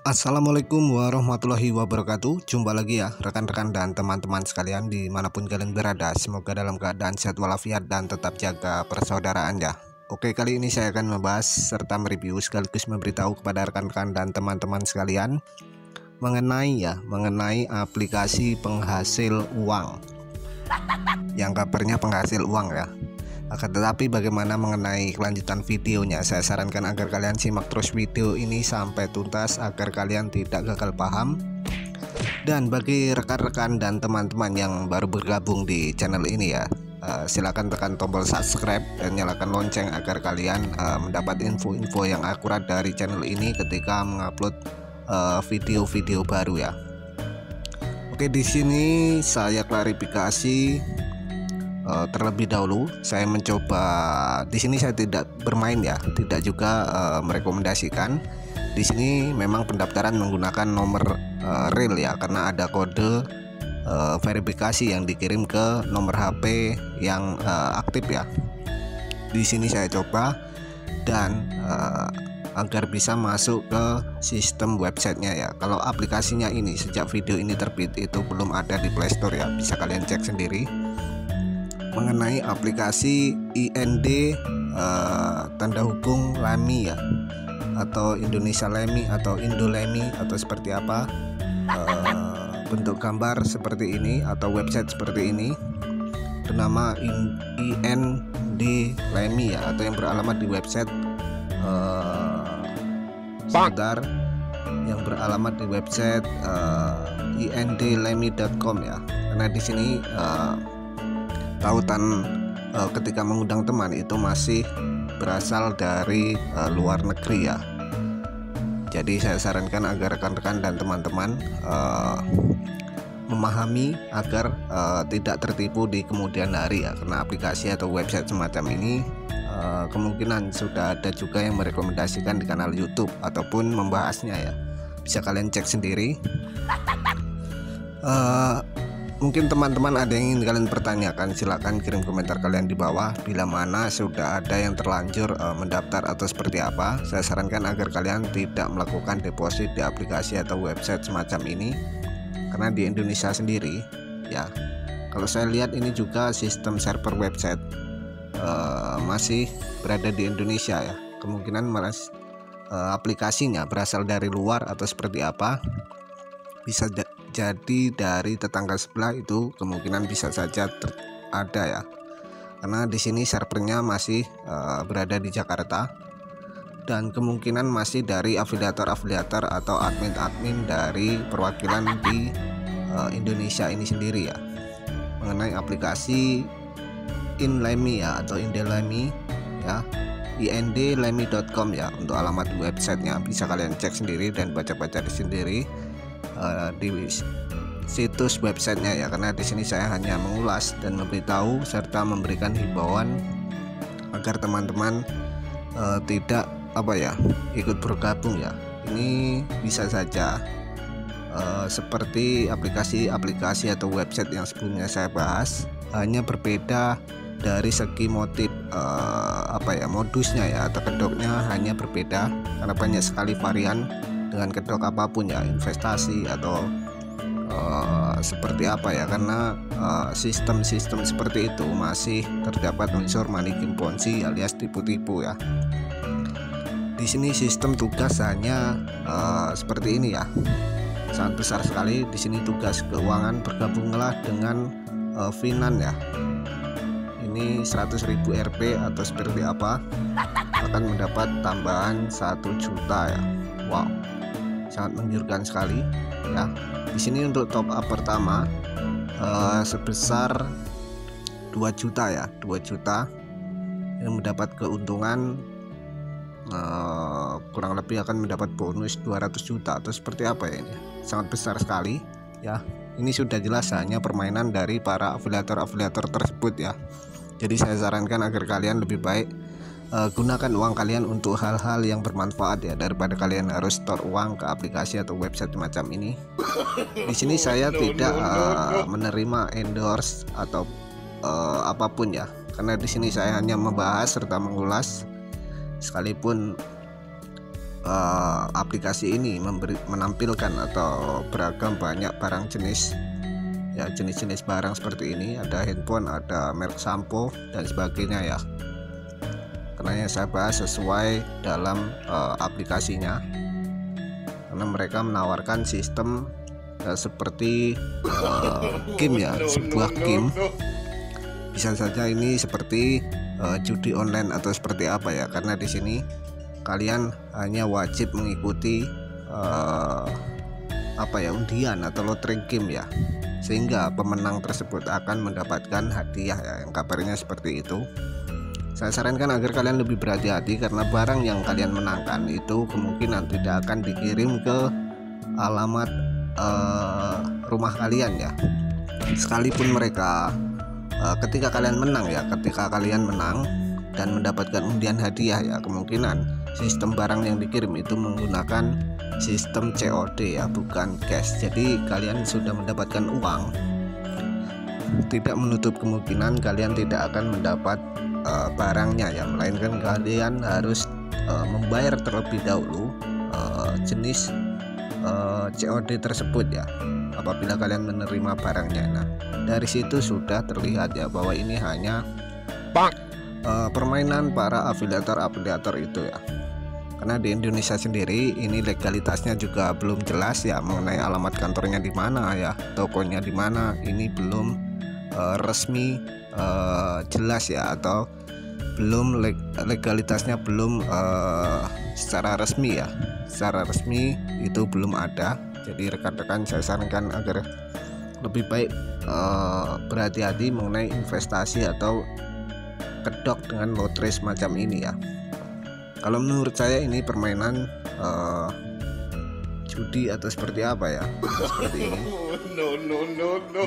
Assalamualaikum warahmatullahi wabarakatuh. Jumpa lagi ya rekan-rekan dan teman-teman sekalian dimanapun kalian berada. Semoga dalam keadaan sehat walafiat dan tetap jaga persaudaraan ya. Oke, kali ini saya akan membahas serta mereview sekaligus memberitahu kepada rekan-rekan dan teman-teman sekalian mengenai aplikasi penghasil uang yang kabarnya penghasil uang ya. Akan tetapi bagaimana mengenai kelanjutan videonya, saya sarankan agar kalian simak terus video ini sampai tuntas agar kalian tidak gagal paham. Dan bagi rekan-rekan dan teman-teman yang baru bergabung di channel ini ya, silakan tekan tombol subscribe dan nyalakan lonceng agar kalian mendapat info-info yang akurat dari channel ini ketika mengupload video-video baru ya. Oke, di sini saya klarifikasi. Terlebih dahulu saya mencoba di sini, saya tidak bermain ya, tidak juga merekomendasikan. Di sini memang pendaftaran menggunakan nomor real ya, karena ada kode verifikasi yang dikirim ke nomor HP yang aktif ya. Di sini saya coba dan agar bisa masuk ke sistem websitenya ya. Kalau aplikasinya ini sejak video ini terbit itu belum ada di Play Store ya, bisa kalian cek sendiri. Mengenai aplikasi IND tanda hubung Lemi ya, atau Indonesia Lemi atau Indo Lemi atau seperti apa, bentuk gambar seperti ini atau website seperti ini bernama IND Lemi ya, atau yang beralamat di website yang beralamat di website indlemi.com ya. Karena di sini tautan ketika mengundang teman itu masih berasal dari luar negeri ya. Jadi saya sarankan agar rekan-rekan dan teman-teman memahami agar tidak tertipu di kemudian hari ya, karena aplikasi atau website semacam ini kemungkinan sudah ada juga yang merekomendasikan di kanal YouTube ataupun membahasnya ya. Bisa kalian cek sendiri. Mungkin teman-teman ada yang ingin kalian pertanyakan, silahkan kirim komentar kalian di bawah. Bila mana sudah ada yang terlanjur mendaftar atau seperti apa, saya sarankan agar kalian tidak melakukan deposit di aplikasi atau website semacam ini, karena di Indonesia sendiri ya, kalau saya lihat ini juga sistem server website masih berada di Indonesia ya. Kemungkinan aplikasinya berasal dari luar atau seperti apa, bisa jadi dari tetangga sebelah, itu kemungkinan bisa saja ada ya, karena di sini servernya masih berada di Jakarta, dan kemungkinan masih dari afiliator atau admin dari perwakilan di Indonesia ini sendiri ya. Mengenai aplikasi InLemi ya, atau Indelemi ya, indlemi.com ya, untuk alamat websitenya bisa kalian cek sendiri dan baca-baca di sendiri di situs websitenya ya, karena di sini saya hanya mengulas dan memberitahu serta memberikan himbauan agar teman-teman tidak ikut bergabung ya. Ini bisa saja seperti aplikasi atau website yang sebelumnya saya bahas, hanya berbeda dari segi motif modusnya ya, atau kedoknya hanya berbeda, karena banyak sekali varian dengan kedok apapun ya, investasi atau seperti apa ya, karena sistem-sistem seperti itu masih terdapat unsur money game ponzi alias tipu-tipu ya. Di sini sistem tugas hanya seperti ini ya, sangat besar sekali. Di sini tugas keuangan, bergabunglah dengan Finan ya. Ini 100.000 Rp atau seperti apa, akan mendapat tambahan 1 juta ya. Wow, sangat menggiurkan sekali ya. Di sini untuk top up pertama sebesar 2 juta ya, 2 juta yang mendapat keuntungan kurang lebih akan mendapat bonus 200 juta atau seperti apa ya. Ini sangat besar sekali ya. Ini sudah jelas hanya permainan dari para afiliator tersebut ya. Jadi saya sarankan agar kalian lebih baik gunakan uang kalian untuk hal-hal yang bermanfaat ya, daripada kalian harus store uang ke aplikasi atau website macam ini. Di sini saya tidak menerima endorse atau apapun ya, karena di sini saya hanya membahas serta mengulas. Sekalipun aplikasi ini menampilkan atau beragam banyak barang jenis ya, jenis-jenis barang seperti ini, ada handphone, ada merek sampo dan sebagainya ya. Karena yang saya bahas sesuai dalam aplikasinya, karena mereka menawarkan sistem seperti game ya, sebuah game. Bisa saja ini seperti judi online atau seperti apa ya, karena di sini kalian hanya wajib mengikuti undian atau lotre game ya, sehingga pemenang tersebut akan mendapatkan hadiah ya, yang kabarnya seperti itu. Saya sarankan agar kalian lebih berhati-hati, karena barang yang kalian menangkan itu kemungkinan tidak akan dikirim ke alamat rumah kalian ya. Sekalipun mereka ketika kalian menang dan mendapatkan undian hadiah ya, kemungkinan sistem barang yang dikirim itu menggunakan sistem COD ya, bukan cash. Jadi kalian sudah mendapatkan uang, tidak menutup kemungkinan kalian tidak akan mendapat barangnya ya, melainkan kalian harus membayar terlebih dahulu jenis COD tersebut ya, apabila kalian menerima barangnya. Nah, dari situ sudah terlihat ya bahwa ini hanya permainan para afiliator itu ya. Karena di Indonesia sendiri ini legalitasnya juga belum jelas ya, mengenai alamat kantornya di mana ya, tokonya di mana, ini belum resmi jelas ya, atau belum legalitasnya belum secara resmi ya, secara resmi itu belum ada. Jadi rekan-rekan saya sarankan agar lebih baik berhati-hati mengenai investasi atau kedok dengan lotre semacam ini ya. Kalau menurut saya ini permainan judi atau seperti apa ya, seperti ini.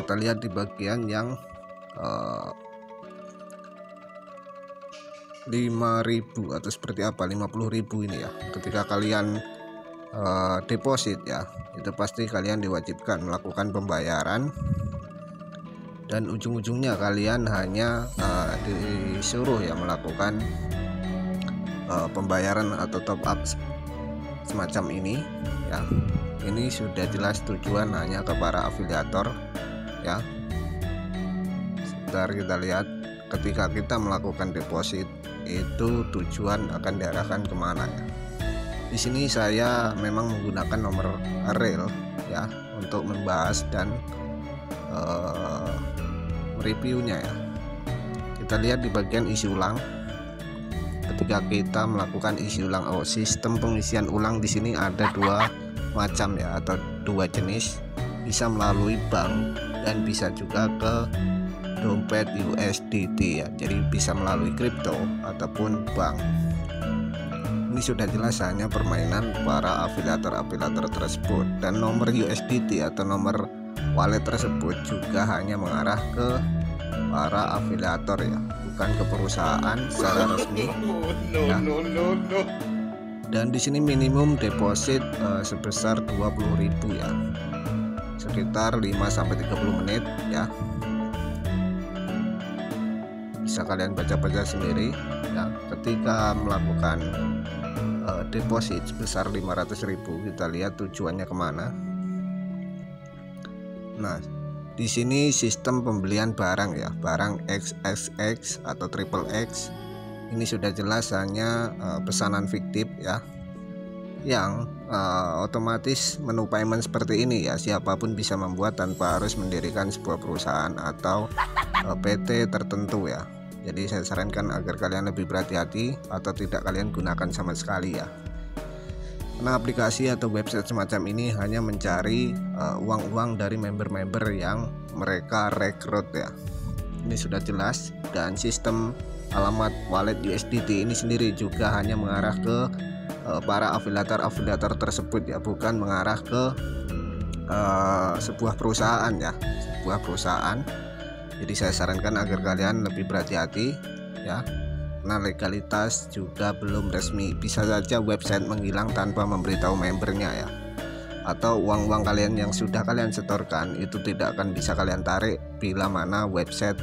Kita lihat di bagian yang 5.000 atau seperti apa, 50.000 ini ya. Ketika kalian deposit ya, itu pasti kalian diwajibkan melakukan pembayaran, dan ujung-ujungnya kalian hanya disuruh ya melakukan pembayaran atau top up semacam ini ya. Ini sudah jelas tujuan hanya ke para afiliator ya. Sebentar kita lihat, ketika kita melakukan deposit itu tujuan akan diarahkan kemana ya. Di sini saya memang menggunakan nomor real ya untuk membahas dan reviewnya ya. Kita lihat di bagian isi ulang. Ketika kita melakukan isi ulang, sistem pengisian ulang di sini ada dua macam ya, atau dua jenis, bisa melalui bank dan bisa juga ke dompet USDT ya. Jadi bisa melalui kripto ataupun bank. Ini sudah jelas hanya permainan para afiliator tersebut, dan nomor USDT atau nomor wallet tersebut juga hanya mengarah ke para afiliator ya, bukan ke perusahaan secara resmi ya. Dan di sini minimum deposit sebesar 20.000 ya, sekitar 5-30 menit ya. Bisa kalian baca-baca sendiri ya. Ketika melakukan deposit sebesar 500.000, kita lihat tujuannya kemana. Nah, di sini sistem pembelian barang ya, barang XXX atau triple X. Ini sudah jelas hanya pesanan fiktif ya, yang otomatis menu payment seperti ini ya, siapapun bisa membuat tanpa harus mendirikan sebuah perusahaan atau PT tertentu ya. Jadi saya sarankan agar kalian lebih berhati-hati atau tidak kalian gunakan sama sekali ya. Karena aplikasi atau website semacam ini hanya mencari uang-uang dari member-member yang mereka rekrut ya. Ini sudah jelas. Dan sistem alamat wallet USDT ini sendiri juga hanya mengarah ke para afiliator tersebut ya, bukan mengarah ke sebuah perusahaan ya, sebuah perusahaan. Jadi saya sarankan agar kalian lebih berhati-hati ya. Nah, legalitas juga belum resmi, bisa saja website menghilang tanpa memberitahu membernya ya, atau uang-uang kalian yang sudah kalian setorkan itu tidak akan bisa kalian tarik bila mana website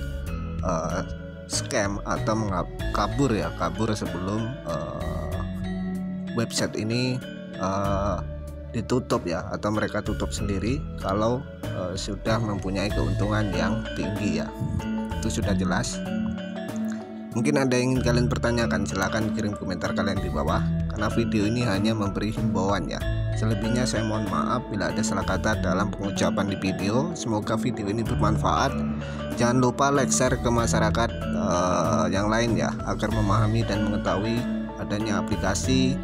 scam atau kabur sebelum website ini ditutup ya, atau mereka tutup sendiri kalau sudah mempunyai keuntungan yang tinggi ya. Itu sudah jelas. Mungkin ada yang ingin kalian pertanyakan, silahkan kirim komentar kalian di bawah, karena video ini hanya memberi himbauan ya. Selebihnya saya mohon maaf bila ada salah kata dalam pengucapan di video. Semoga video ini bermanfaat. Jangan lupa like, share ke masyarakat yang lain ya, agar memahami dan mengetahui adanya aplikasi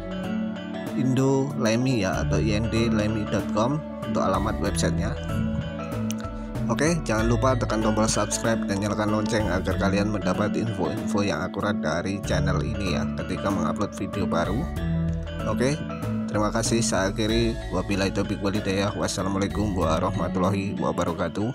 Indo Lemi ya, atau indlemi.com untuk alamat websitenya. Oke, jangan lupa tekan tombol subscribe dan nyalakan lonceng agar kalian mendapat info-info yang akurat dari channel ini ya ketika mengupload video baru. Oke, terima kasih. Saya akhiri, wabillahi taufiq walhidayah. Wassalamualaikum warahmatullahi wabarakatuh.